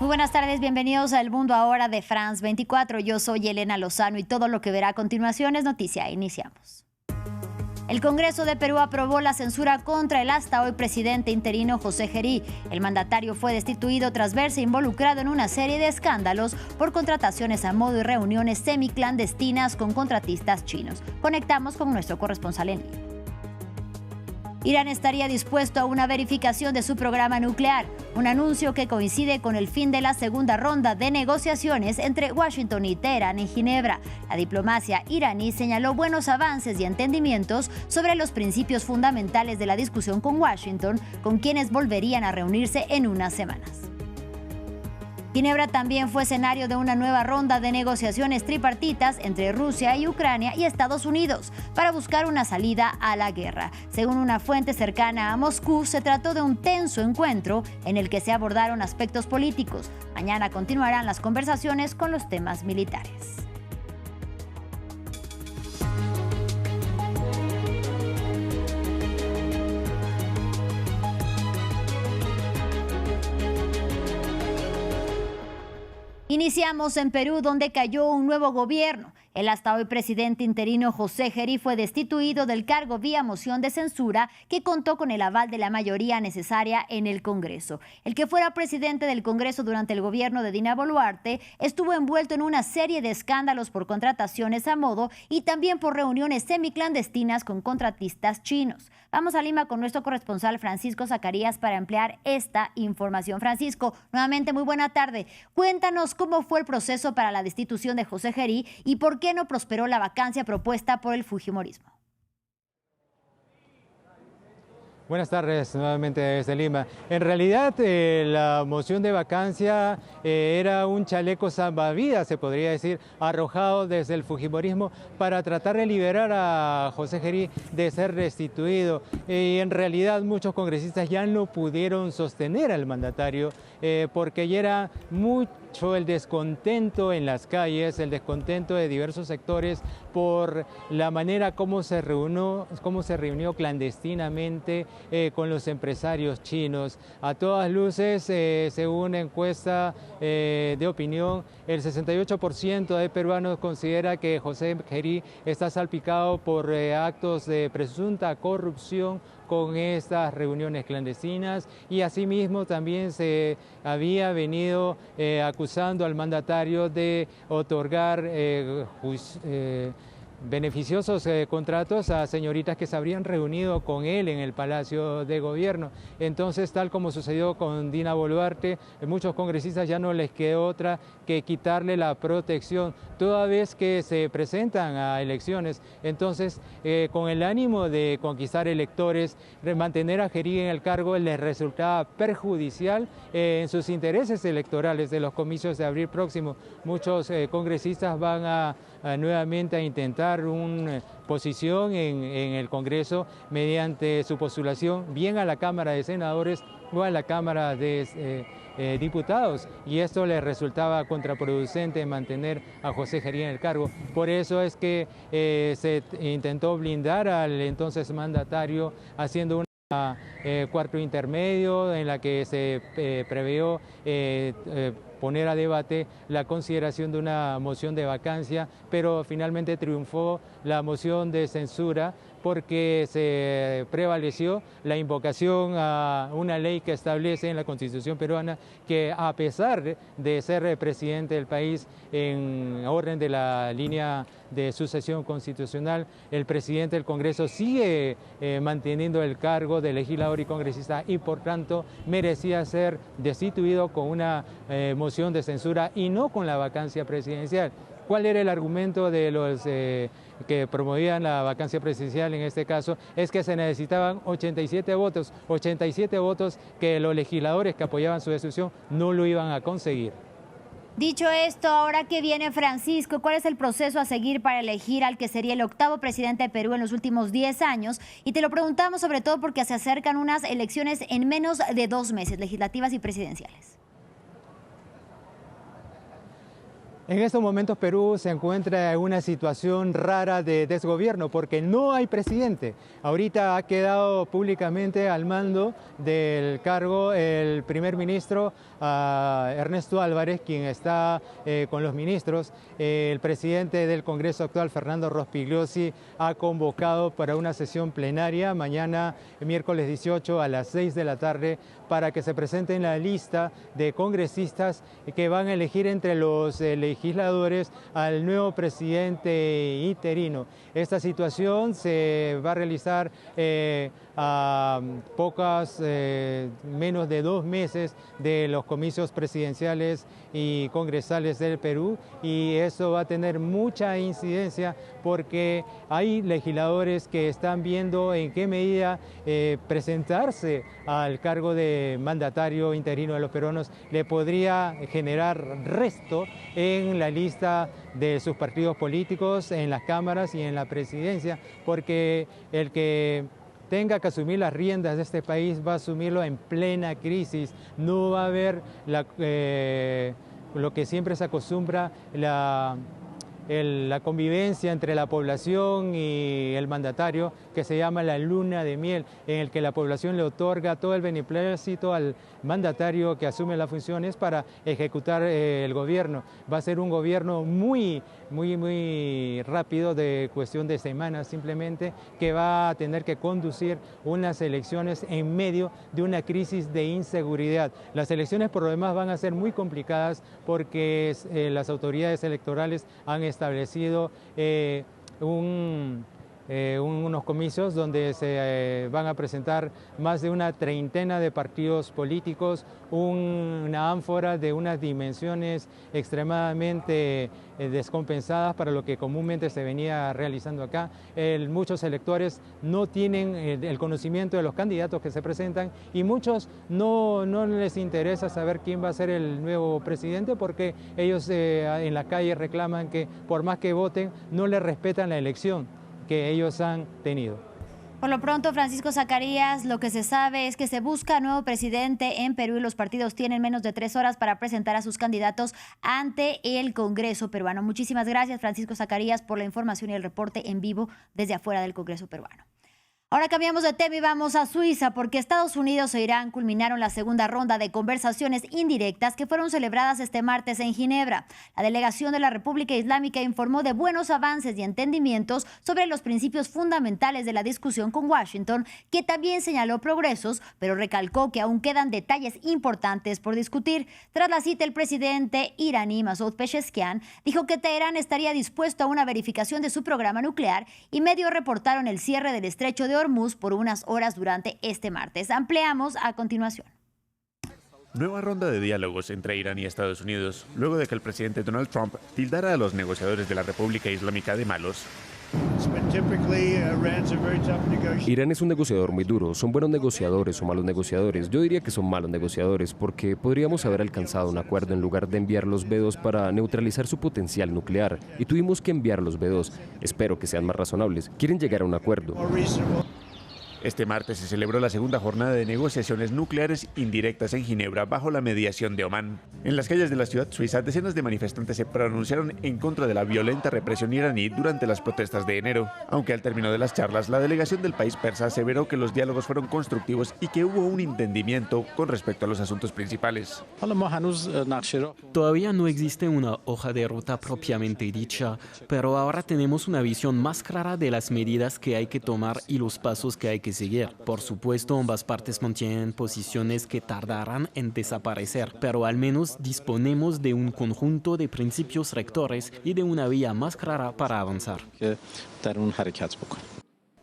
Muy buenas tardes, bienvenidos a El Mundo Ahora de France 24. Yo soy Elena Lozano y todo lo que verá a continuación es noticia. Iniciamos. El Congreso de Perú aprobó la censura contra el hasta hoy presidente interino José Gerí. El mandatario fue destituido tras verse involucrado en una serie de escándalos por contrataciones a modo y reuniones semiclandestinas con contratistas chinos. Conectamos con nuestro corresponsal en línea. Irán estaría dispuesto a una verificación de su programa nuclear, un anuncio que coincide con el fin de la segunda ronda de negociaciones entre Washington y Teherán en Ginebra. La diplomacia iraní señaló buenos avances y entendimientos sobre los principios fundamentales de la discusión con Washington, con quienes volverían a reunirse en unas semanas. Ginebra también fue escenario de una nueva ronda de negociaciones tripartitas entre Rusia y Ucrania y Estados Unidos para buscar una salida a la guerra. Según una fuente cercana a Moscú, se trató de un tenso encuentro en el que se abordaron aspectos políticos. Mañana continuarán las conversaciones con los temas militares. Iniciamos en Perú, donde cayó un nuevo gobierno. El hasta hoy presidente interino José Gerí fue destituido del cargo vía moción de censura que contó con el aval de la mayoría necesaria en el Congreso. El que fuera presidente del Congreso durante el gobierno de Dina Boluarte estuvo envuelto en una serie de escándalos por contrataciones a modo y también por reuniones semiclandestinas con contratistas chinos. Vamos a Lima con nuestro corresponsal Francisco Zacarías para ampliar esta información. Francisco, nuevamente muy buena tarde. Cuéntanos cómo fue el proceso para la destitución de José Gerí y por qué no prosperó la vacancia propuesta por el fujimorismo. Buenas tardes, nuevamente desde Lima. En realidad, la moción de vacancia era un chaleco salvavidas, se podría decir, arrojado desde el fujimorismo para tratar de liberar a José Gerí de ser destituido. Y en realidad muchos congresistas ya no pudieron sostener al mandatario porque ya era mucho el descontento en las calles, el descontento de diversos sectores por la manera como se reunió clandestinamente con los empresarios chinos. A todas luces, según una encuesta de opinión, el 68% de peruanos considera que José Gerí está salpicado por actos de presunta corrupción con estas reuniones clandestinas, y asimismo también se había venido acusando al mandatario de otorgar beneficiosos contratos a señoritas que se habrían reunido con él en el Palacio de Gobierno. Entonces, tal como sucedió con Dina Boluarte, muchos congresistas ya no les quedó otra que quitarle la protección, toda vez que se presentan a elecciones. Entonces, con el ánimo de conquistar electores, mantener a Gerí en el cargo les resultaba perjudicial en sus intereses electorales de los comicios de abril próximo. Muchos congresistas van nuevamente a intentar una posición en el Congreso mediante su postulación bien a la Cámara de Senadores o a la Cámara de Diputados, y esto les resultaba contraproducente mantener a José Gerí en el cargo. Por eso es que se intentó blindar al entonces mandatario haciendo un cuarto intermedio en la que se previó poner a debate la consideración de una moción de vacancia, pero finalmente triunfó la moción de censura porque se prevaleció la invocación a una ley que establece en la Constitución peruana que, a pesar de ser presidente del país en orden de la línea de sucesión constitucional, el presidente del Congreso sigue manteniendo el cargo de legislador y congresista y por tanto merecía ser destituido con una moción de censura y no con la vacancia presidencial. ¿Cuál era el argumento de los que promovían la vacancia presidencial en este caso? Es que se necesitaban 87 votos que los legisladores que apoyaban su destitución no lo iban a conseguir. Dicho esto, ahora que viene Francisco, ¿cuál es el proceso a seguir para elegir al que sería el octavo presidente de Perú en los últimos 10 años? Y te lo preguntamos sobre todo porque se acercan unas elecciones en menos de 2 meses, legislativas y presidenciales. En estos momentos Perú se encuentra en una situación rara de desgobierno porque no hay presidente. Ahorita ha quedado públicamente al mando del cargo el primer ministro Ernesto Álvarez, quien está con los ministros. El presidente del Congreso actual, Fernando Rospigliosi, ha convocado para una sesión plenaria mañana, miércoles 18 a las 6 de la tarde, para que se presente en la lista de congresistas que van a elegir entre los legisladores al nuevo presidente interino. Esta situación se va a realizar a menos de 2 meses de los comicios presidenciales y congresales del Perú, y eso va a tener mucha incidencia porque hay legisladores que están viendo en qué medida presentarse al cargo de mandatario interino de los peruanos le podría generar resto en la lista de sus partidos políticos, en las cámaras y en la presidencia, porque el que tenga que asumir las riendas de este país va a asumirlo en plena crisis. No va a haber lo que siempre se acostumbra, la convivencia entre la población y el mandatario, que se llama la luna de miel, en el que la población le otorga todo el beneplácito al mandatario que asume las funciones para ejecutar el gobierno. Va a ser un gobierno muy rápido, de cuestión de semanas simplemente, que va a tener que conducir unas elecciones en medio de una crisis de inseguridad. Las elecciones por lo demás van a ser muy complicadas porque las autoridades electorales han establecido unos comicios donde se van a presentar más de una treintena de partidos políticos, una ánfora de unas dimensiones extremadamente descompensadas para lo que comúnmente se venía realizando acá. Muchos electores no tienen el conocimiento de los candidatos que se presentan, y muchos no les interesa saber quién va a ser el nuevo presidente, porque ellos en la calle reclaman que por más que voten no le respetan la elección que ellos han tenido. Por lo pronto, Francisco Zacarías, lo que se sabe es que se busca nuevo presidente en Perú y los partidos tienen menos de 3 horas para presentar a sus candidatos ante el Congreso peruano. Muchísimas gracias, Francisco Zacarías, por la información y el reporte en vivo desde afuera del Congreso peruano. Ahora cambiamos de tema y vamos a Suiza, porque Estados Unidos e Irán culminaron la segunda ronda de conversaciones indirectas que fueron celebradas este martes en Ginebra. La delegación de la República Islámica informó de buenos avances y entendimientos sobre los principios fundamentales de la discusión con Washington, que también señaló progresos, pero recalcó que aún quedan detalles importantes por discutir. Tras la cita, el presidente iraní Masoud Pezeshkian dijo que Teherán estaría dispuesto a una verificación de su programa nuclear, y medios reportaron el cierre del estrecho de Hormuz por unas horas durante este martes. Ampliamos a continuación. Nueva ronda de diálogos entre Irán y Estados Unidos, luego de que el presidente Donald Trump tildara a los negociadores de la República Islámica de malos. Irán es un negociador muy duro. ¿Son buenos negociadores o malos negociadores? Yo diría que son malos negociadores, porque podríamos haber alcanzado un acuerdo en lugar de enviar los B-2 para neutralizar su potencial nuclear, y tuvimos que enviar los B-2. Espero que sean más razonables. Quieren llegar a un acuerdo. Este martes se celebró la segunda jornada de negociaciones nucleares indirectas en Ginebra bajo la mediación de Omán. En las calles de la ciudad suiza, decenas de manifestantes se pronunciaron en contra de la violenta represión iraní durante las protestas de enero. Aunque al término de las charlas, la delegación del país persa aseveró que los diálogos fueron constructivos y que hubo un entendimiento con respecto a los asuntos principales. Todavía no existe una hoja de ruta propiamente dicha, pero ahora tenemos una visión más clara de las medidas que hay que tomar y los pasos que hay que seguir. Por supuesto, ambas partes mantienen posiciones que tardarán en desaparecer, pero al menos disponemos de un conjunto de principios rectores y de una vía más clara para avanzar.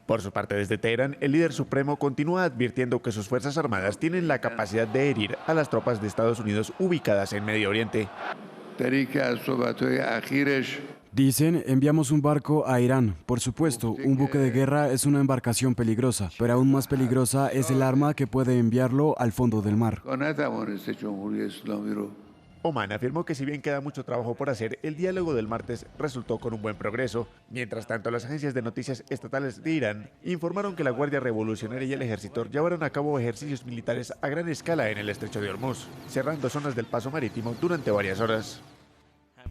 Por su parte, desde Teherán, el líder supremo continúa advirtiendo que sus Fuerzas Armadas tienen la capacidad de herir a las tropas de Estados Unidos ubicadas en Medio Oriente. Dicen, enviamos un barco a Irán. Por supuesto, un buque de guerra es una embarcación peligrosa, pero aún más peligrosa es el arma que puede enviarlo al fondo del mar. Omán afirmó que si bien queda mucho trabajo por hacer, el diálogo del martes resultó con un buen progreso. Mientras tanto, las agencias de noticias estatales de Irán informaron que la Guardia Revolucionaria y el Ejército llevaron a cabo ejercicios militares a gran escala en el estrecho de Hormuz, cerrando zonas del paso marítimo durante varias horas.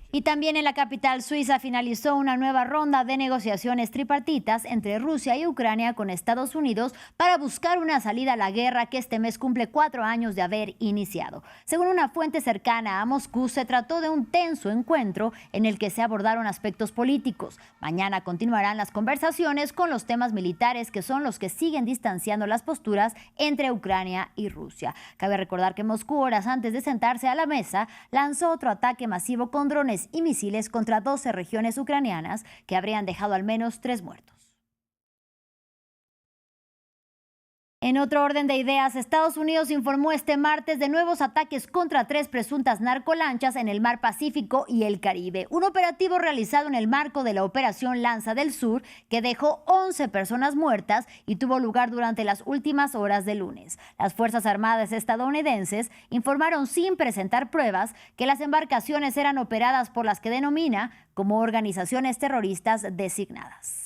Y también en la capital suiza finalizó una nueva ronda de negociaciones tripartitas entre Rusia y Ucrania con Estados Unidos para buscar una salida a la guerra que este mes cumple 4 años de haber iniciado. Según una fuente cercana a Moscú, se trató de un tenso encuentro en el que se abordaron aspectos políticos. Mañana continuarán las conversaciones con los temas militares, que son los que siguen distanciando las posturas entre Ucrania y Rusia. Cabe recordar que Moscú, horas antes de sentarse a la mesa, lanzó otro ataque masivo con drones y misiles contra 12 regiones ucranianas que habrían dejado al menos 3 muertos. En otro orden de ideas, Estados Unidos informó este martes de nuevos ataques contra 3 presuntas narcolanchas en el Mar Pacífico y el Caribe. Un operativo realizado en el marco de la Operación Lanza del Sur, que dejó 11 personas muertas y tuvo lugar durante las últimas horas del lunes. Las Fuerzas Armadas estadounidenses informaron sin presentar pruebas que las embarcaciones eran operadas por las que denomina como organizaciones terroristas designadas.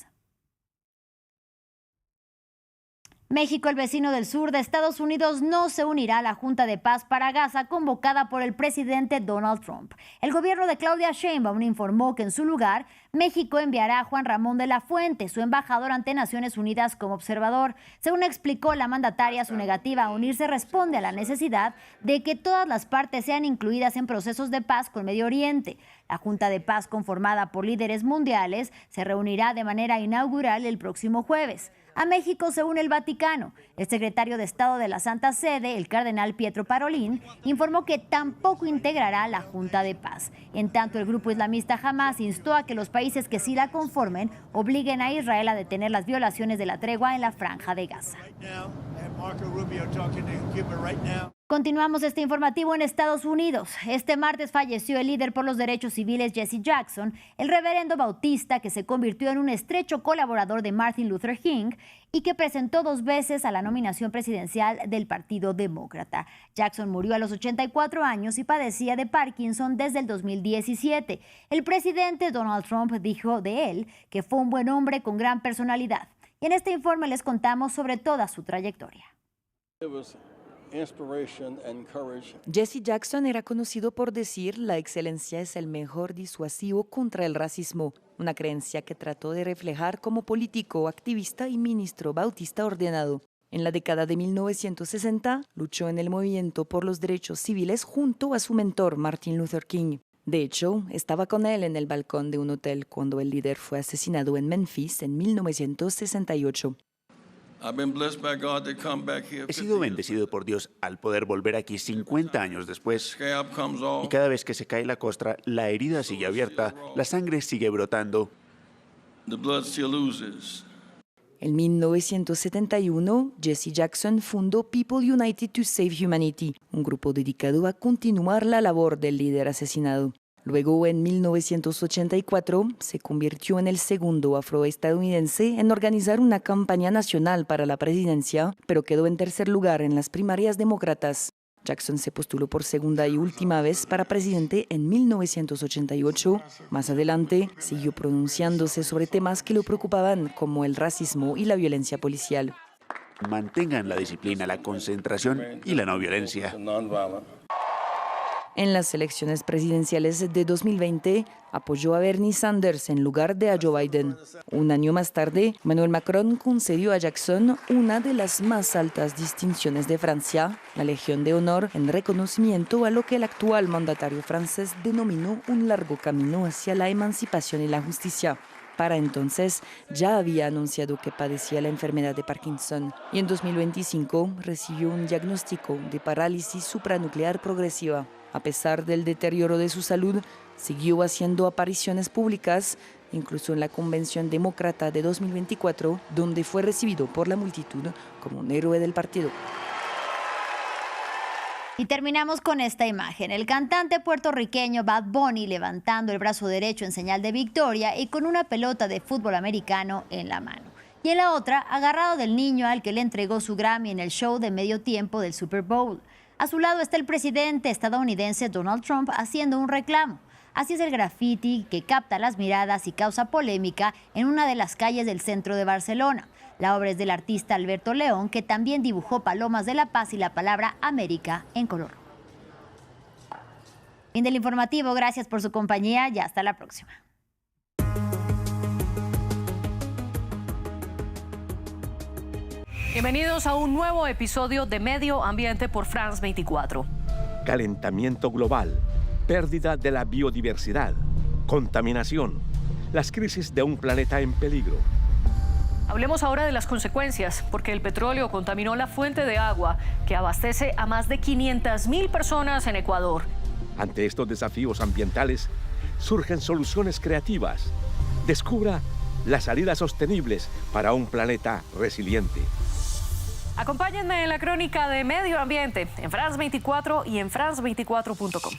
México, el vecino del sur de Estados Unidos, no se unirá a la Junta de Paz para Gaza convocada por el presidente Donald Trump. El gobierno de Claudia Sheinbaum informó que en su lugar, México enviará a Juan Ramón de la Fuente, su embajador ante Naciones Unidas, como observador. Según explicó la mandataria, su negativa a unirse responde a la necesidad de que todas las partes sean incluidas en procesos de paz con Medio Oriente. La Junta de Paz, conformada por líderes mundiales, se reunirá de manera inaugural el próximo jueves. A México se une el Vaticano. El secretario de Estado de la Santa Sede, el cardenal Pietro Parolin, informó que tampoco integrará la Junta de Paz. En tanto, el grupo islamista Hamás instó a que los países que sí la conformen obliguen a Israel a detener las violaciones de la tregua en la Franja de Gaza. Continuamos este informativo en Estados Unidos. Este martes falleció el líder por los derechos civiles Jesse Jackson, el reverendo bautista que se convirtió en un estrecho colaborador de Martin Luther King y que presentó 2 veces a la nominación presidencial del Partido Demócrata. Jackson murió a los 84 años y padecía de Parkinson desde el 2017. El presidente Donald Trump dijo de él que fue un buen hombre con gran personalidad. Y en este informe les contamos sobre toda su trayectoria. Jesse Jackson era conocido por decir: la excelencia es el mejor disuasivo contra el racismo, una creencia que trató de reflejar como político, activista y ministro bautista ordenado. En la década de 1960, luchó en el movimiento por los derechos civiles junto a su mentor Martin Luther King. De hecho, estaba con él en el balcón de un hotel cuando el líder fue asesinado en Memphis en 1968. He sido bendecido por Dios al poder volver aquí 50 años después. Y cada vez que se cae la costra, la herida sigue abierta, la sangre sigue brotando. En 1971, Jesse Jackson fundó People United to Save Humanity, un grupo dedicado a continuar la labor del líder asesinado. Luego, en 1984, se convirtió en el segundo afroestadounidense en organizar una campaña nacional para la presidencia, pero quedó en tercer lugar en las primarias demócratas. Jackson se postuló por segunda y última vez para presidente en 1988. Más adelante, siguió pronunciándose sobre temas que lo preocupaban, como el racismo y la violencia policial. Mantengan la disciplina, la concentración y la no violencia. En las elecciones presidenciales de 2020, apoyó a Bernie Sanders en lugar de a Joe Biden. Un año más tarde, Emmanuel Macron concedió a Jackson una de las más altas distinciones de Francia, la Legión de Honor, en reconocimiento a lo que el actual mandatario francés denominó un largo camino hacia la emancipación y la justicia. Para entonces, ya había anunciado que padecía la enfermedad de Parkinson y en 2025 recibió un diagnóstico de parálisis supranuclear progresiva. A pesar del deterioro de su salud, siguió haciendo apariciones públicas, incluso en la Convención Demócrata de 2024, donde fue recibido por la multitud como un héroe del partido. Y terminamos con esta imagen. El cantante puertorriqueño Bad Bunny levantando el brazo derecho en señal de victoria y con una pelota de fútbol americano en la mano. Y en la otra, agarrado del niño al que le entregó su Grammy en el show de medio tiempo del Super Bowl. A su lado está el presidente estadounidense Donald Trump haciendo un reclamo. Así es el graffiti que capta las miradas y causa polémica en una de las calles del centro de Barcelona. La obra es del artista Alberto León, que también dibujó palomas de la paz y la palabra América en color. Fin del informativo, gracias por su compañía y hasta la próxima. Bienvenidos a un nuevo episodio de Medio Ambiente por France 24. Calentamiento global, pérdida de la biodiversidad, contaminación, las crisis de un planeta en peligro. Hablemos ahora de las consecuencias, porque el petróleo contaminó la fuente de agua que abastece a más de 500.000 personas en Ecuador. Ante estos desafíos ambientales, surgen soluciones creativas. Descubra las salidas sostenibles para un planeta resiliente. Acompáñenme en la crónica de Medio Ambiente en France 24 y en france24.com.